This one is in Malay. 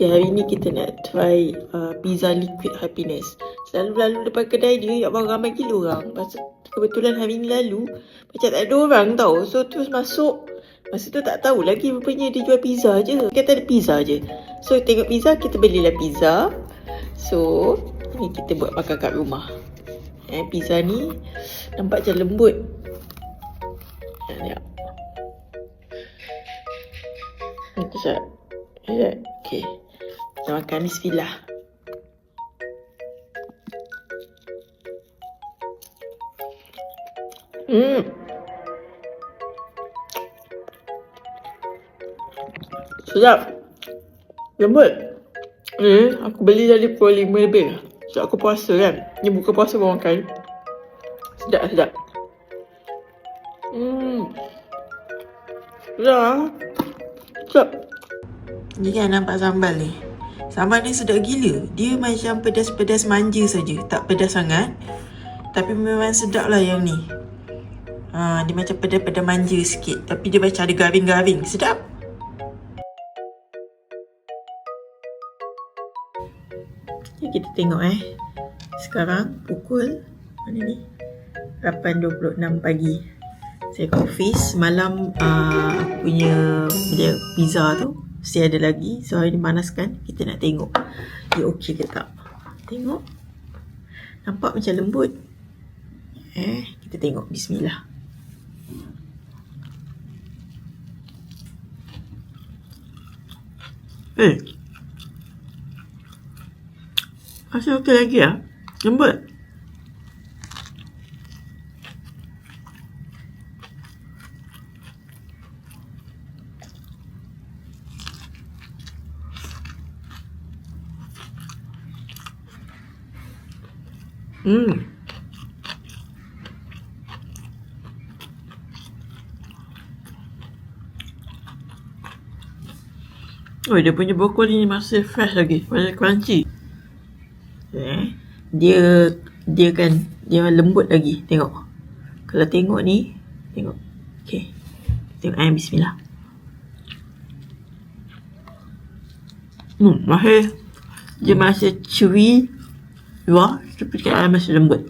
Okay, hari ni kita nak try pizza liquid happiness. Selalu depan kedai ni abang ramai gila orang. Kebetulan hari ni lalu macam tak ada orang tau. So terus masuk. Masa tu tak tahu lagi rupanya dia jual pizza je. Kata ada pizza je. So tengok pizza, kita belilah pizza. So ni kita buat makan kat rumah. Pizza ni nampak macam lembut. Tengok. Sekejap. Okay. Kita makan, bismillah. Sedap. Lembut. Ni aku beli dari pukul 5 lebih. Sebab aku puasa kan. Ni buka puasa baru makan. Sedap. Sedap. Sedap. Ni kan nampak sambal ni. Sambal ni sedap gila. Dia macam pedas-pedas manja saja, tak pedas sangat. Tapi memang sedap lah yang ni. Dia macam pedas-pedas manja sikit. Tapi dia macam ada garing-garing. Sedap. Kita tengok sekarang pukul mana ni? 8.26 pagi. Saya ke office. Semalam aku punya pizza tu mesti ada lagi. So hari ni panaskan. Kita nak tengok dia okey ke tak. Tengok. Nampak macam lembut. Kita tengok. Bismillah. Masih okey lagi lah. Lembut. Oh, dia punya brokoli ni masih fresh lagi. Masih crunchy. Dia kan, dia lembut lagi. Tengok. Kalau tengok ni, tengok. Okay. Tengok bismillah. Dia masih chewy luar, tapi kat dalam masih lembut.